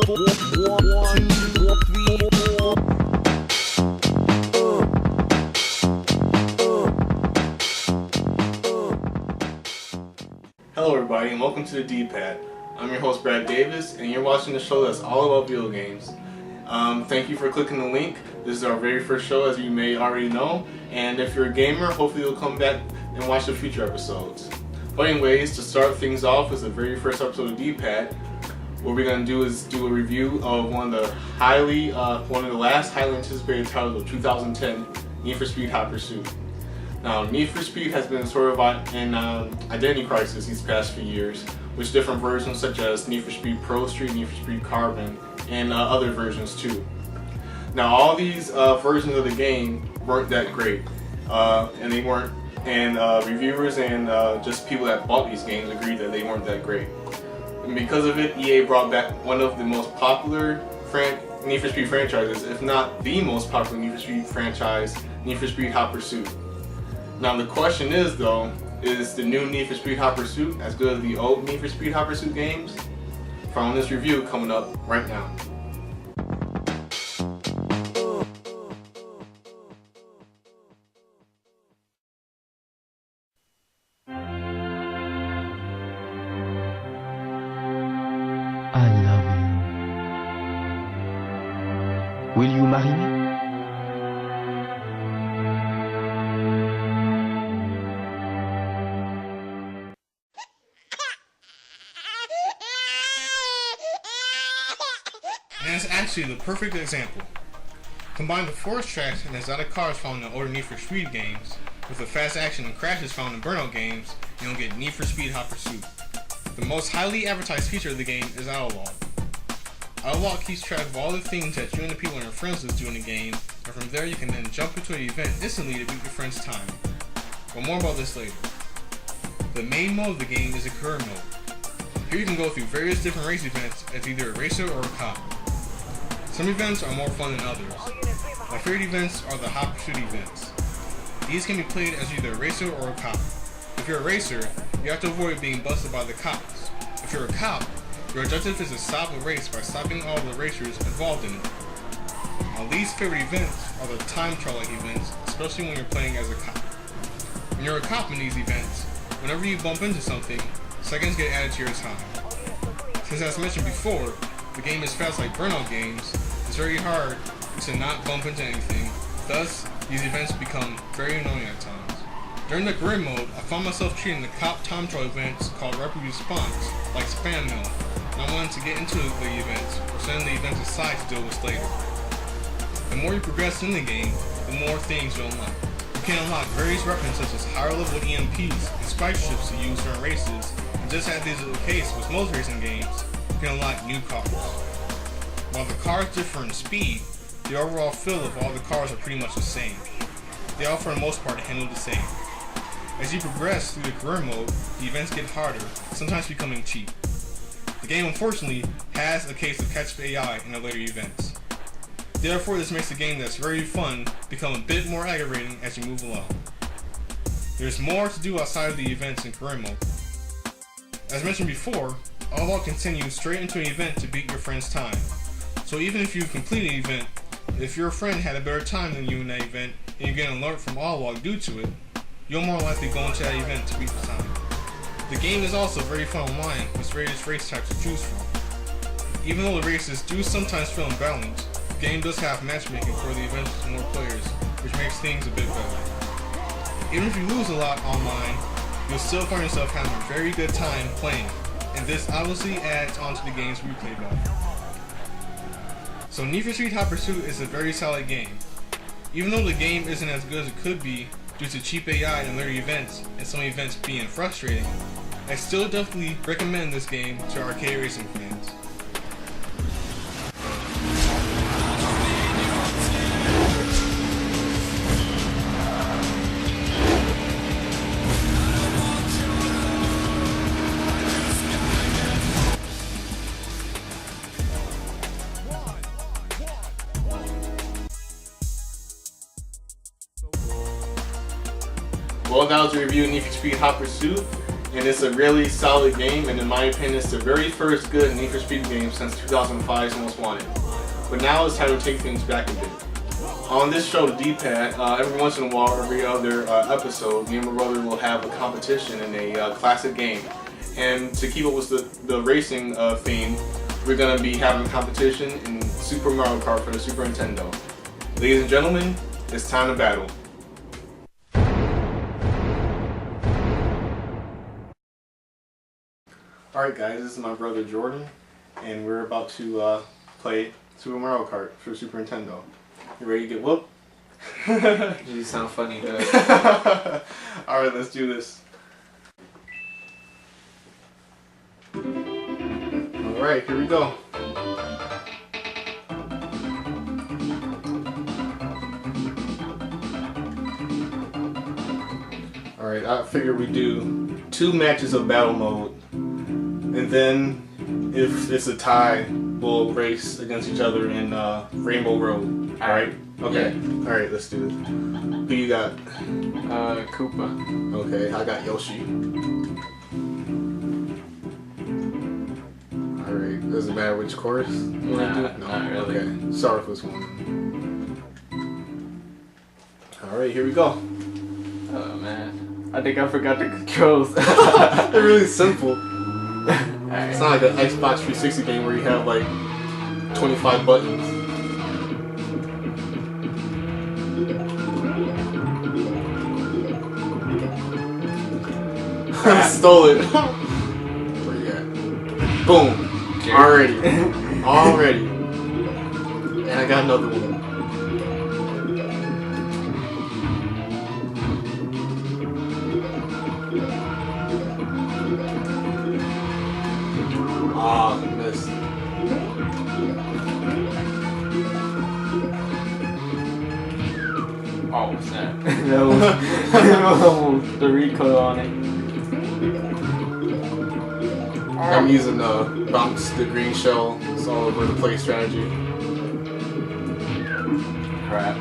Hello everybody and welcome to the D-Pad. I'm your host Brad Davis and you're watching the show that's all about video games. Thank you for clicking the link. This is our very first show, as you may already know, and if you're a gamer, hopefully you'll come back and watch the future episodes. But anyways, to start things off with the very first episode of D-Pad, what we're going to do is do a review of one of the last highly anticipated titles of 2010, Need for Speed Hot Pursuit. Now, Need for Speed has been sort of an identity crisis these past few years, with different versions such as Need for Speed Pro Street, Need for Speed Carbon, and other versions too. Now, all these versions of the game weren't that great, and they weren't. And reviewers and just people that bought these games agreed that they weren't that great. And because of it, EA brought back one of the most popular Need for Speed franchises, if not the most popular Need for Speed franchise, Need for Speed Hot Pursuit. Now the question is though, is the new Need for Speed Hot Pursuit as good as the old Need for Speed Hot Pursuit games? Following this review coming up right now. I love you. Will you marry me? And it's actually the perfect example. Combine the force tracks and exotic cars found in the older Need for Speed games with the fast action and crashes found in Burnout games, and you'll get Need for Speed Hot Pursuit. The most highly advertised feature of the game is Autolog. Autolog keeps track of all the things that you and the people in your friends list do in the game, and from there you can then jump into an event instantly to beat your friend's time. But more about this later. The main mode of the game is a career mode. Here you can go through various different race events as either a racer or a cop. Some events are more fun than others. My favorite events are the Hot Pursuit events. These can be played as either a racer or a cop. If you're a racer, you have to avoid being busted by the cops. If you're a cop, your objective is to stop a race by stopping all the racers involved in it. My least favorite events are the time trial events, especially when you're playing as a cop. When you're a cop in these events, whenever you bump into something, seconds get added to your time. Since as mentioned before, the game is fast like Burnout games, it's very hard to not bump into anything, thus these events become very annoying at times. During the career mode, I found myself treating the cop time trial events called rapid response like spam mail, and I wanted to get into the events or send the events aside to deal with later. The more you progress in the game, the more things you unlock. You can unlock various weapons such as higher level EMPs and spike strips to use during races, and just as is the case with most racing games, you can unlock new cars. While the cars differ in speed, the overall feel of all the cars are pretty much the same. They all for the most part handle the same. As you progress through the career mode, the events get harder, sometimes becoming cheap. The game unfortunately has a case of catch-up AI in the later events. Therefore, this makes a game that's very fun become a bit more aggravating as you move along. There's more to do outside of the events in career mode. As mentioned before, Autolog can send you straight into an event to beat your friend's time. So even if you complete an event, if your friend had a better time than you in that event and you get an alert from Autolog due to it, you'll more likely go into that event to beat the time. The game is also very fun online with various race types to choose from. Even though the races do sometimes feel imbalanced, the game does have matchmaking for the events with more players, which makes things a bit better. Even if you lose a lot online, you'll still find yourself having a very good time playing, and this obviously adds onto the game's replay value. So Need for Speed Hot Pursuit is a very solid game. Even though the game isn't as good as it could be due to cheap AI and later events, and some events being frustrating, I still definitely recommend this game to arcade racing fans. Well, that was a review of Need for Speed Hot Pursuit. and it's a really solid game. And in my opinion, it's the very first good Need for Speed game since 2005's Most Wanted. But now it's time to take things back a bit. On this show, D-Pad, every once in a while, every other episode, me and my brother will have a competition in a classic game. And to keep up with the racing theme, we're going to be having a competition in Super Mario Kart for the Super Nintendo. Ladies and gentlemen, it's time to battle. Alright guys, this is my brother Jordan, and we're about to play Super Mario Kart for Super Nintendo. You ready to get whooped? You sound funny, dude. Alright, let's do this. Alright, here we go. Alright, I figured we'd do 2 matches of battle mode. And then, if it's a tie, we'll race against each other in Rainbow Road. Alright? Okay. Yeah. Alright, let's do it. Who you got? Koopa. Okay, I got Yoshi. Alright, does it matter which course? No, not really. Okay, start with this one. Alright, here we go. Oh man. I think I forgot the controls. They're really simple. Right. It's not like an Xbox 360 game where you have like 25 buttons. I stole it. Where you at? Boom. Already. Already. And I got another one. Ah, missed. Oh, snap. That was almost the recoil on it. I'm using bounce the green shell. It's all over the place strategy. Crap.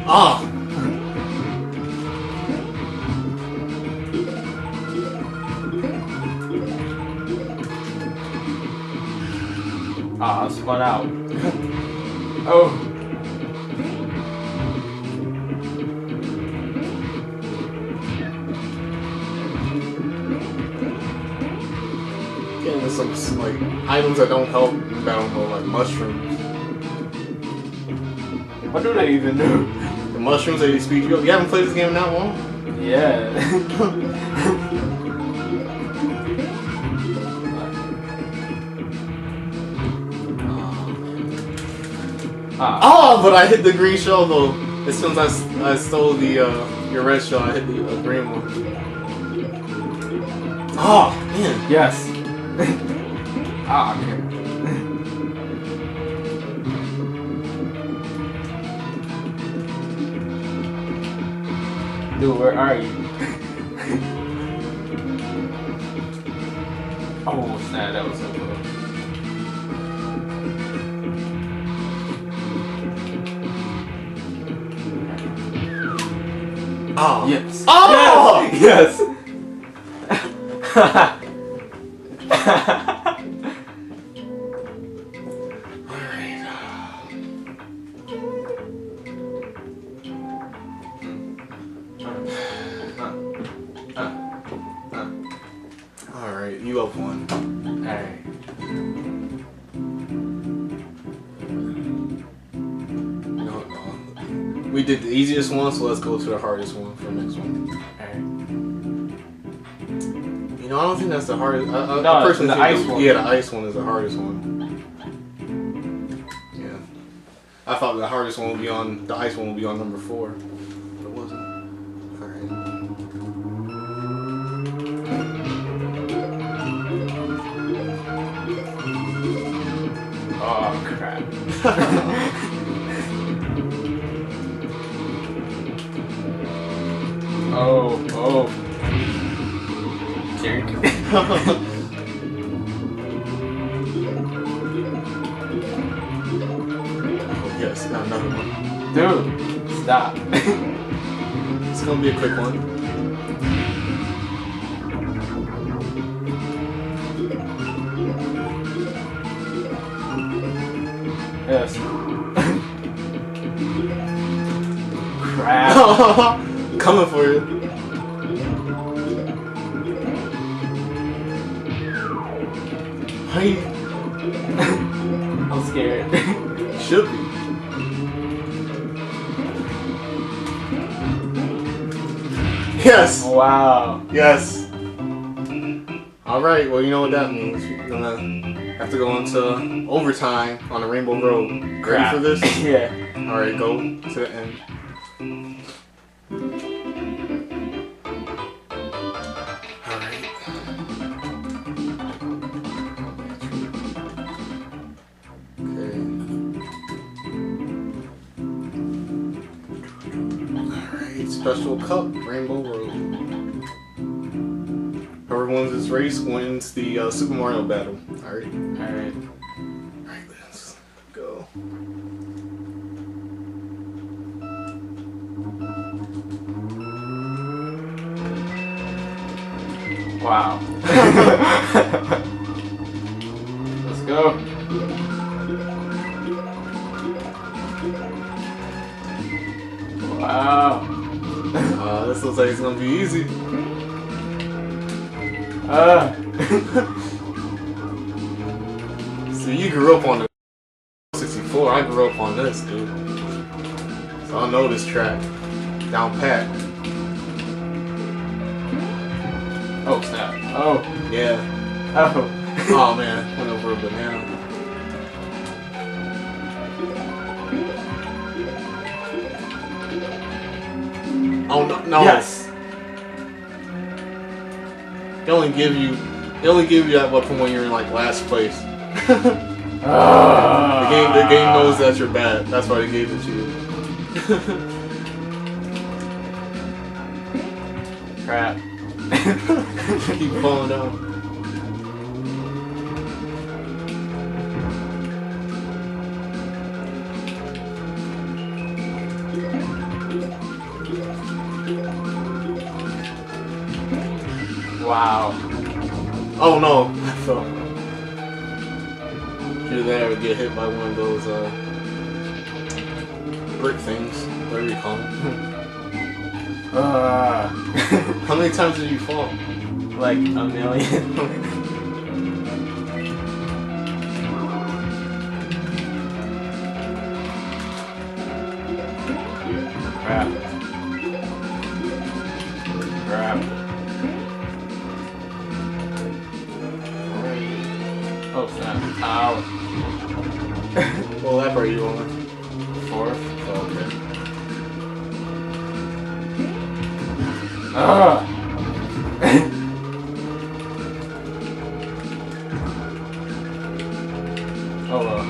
Ah! Ah, I spun out. Oh. Getting some like items that don't help in battle mode, like mushrooms. What do they even do? The mushrooms that speed you up. You haven't played this game in that long? Yeah. Oh, but I hit the green shell though. As soon as I stole the your red shell, I hit the green one. Oh man. Yes. Ah, okay. Dude, where are you? Oh snap, that was so cool. Oh. Yes. Oh! Yes! Alright, you up one. Alright. No. We did the easiest one, so let's go to the hardest one for the next one. Alright. You know, I don't think that's the hardest. No, personally the ice one. Yeah, the ice one is the hardest one. Yeah. I thought the hardest one would be on, the ice one would be on number 4. But it wasn't. Alright. Oh crap. Oh. Jerk. Yes, got another one. Dude, stop. It's gonna be a quick one. Yes. Crap. Coming for you. Hey. I'm scared. Should be. Yes. Wow. Yes. Alright, well you know what that means. We're gonna have to go into overtime on the Rainbow Road. Ready Crap. for this? Yeah. Alright, go to the end. Alright. Okay. Alright, special cup, Rainbow Road. Whoever wins this race wins the Super Mario battle. Alright. Alright. Alright, let's go. Wow. Let's go. Wow. This looks like it's gonna be easy. So you grew up on the 64. I grew up on this, dude. So I know this track down pat. Oh snap. Oh. Yeah. Oh. Oh man, went over a banana. Oh no! No. Yes. They only give you that weapon when you're in like last place. The game knows that you're bad. That's why they gave it to you. Crap. Keep falling down. Wow. Oh no! I fell. Either that or get hit by one of those brick things, whatever you call them. How many times did you fall? Like a million. Crap. Crap. Oh snap. Ow. What lap are you on? 4th. Oh, okay. Ah. Oh well.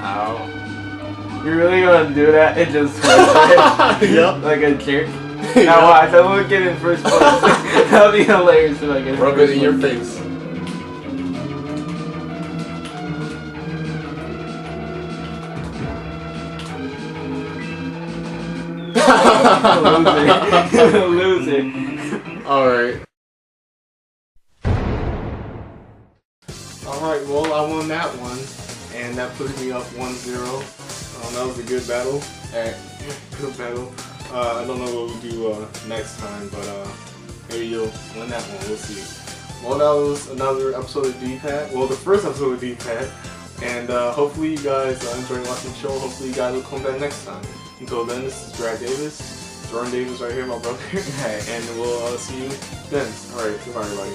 Ow. You're really gonna do that and just switch Yep. like a jerk? Now watch, I won't get in first place. That'll be hilarious if I get in Rub first it in your place. face. Loser. Alright. Alright, well I won that one. And that puts me up 1-0. That was a good battle. Good battle. I don't know what we'll do next time, but maybe you'll win that one. We'll see. Well, that was another episode of D-Pad. Well, the first episode of D-Pad. And hopefully you guys enjoyed watching the show. Hopefully you guys will come back next time. Until then, this is Brad Davis. Jordan Davis right here, my brother. And we'll see you then. Alright, goodbye everybody.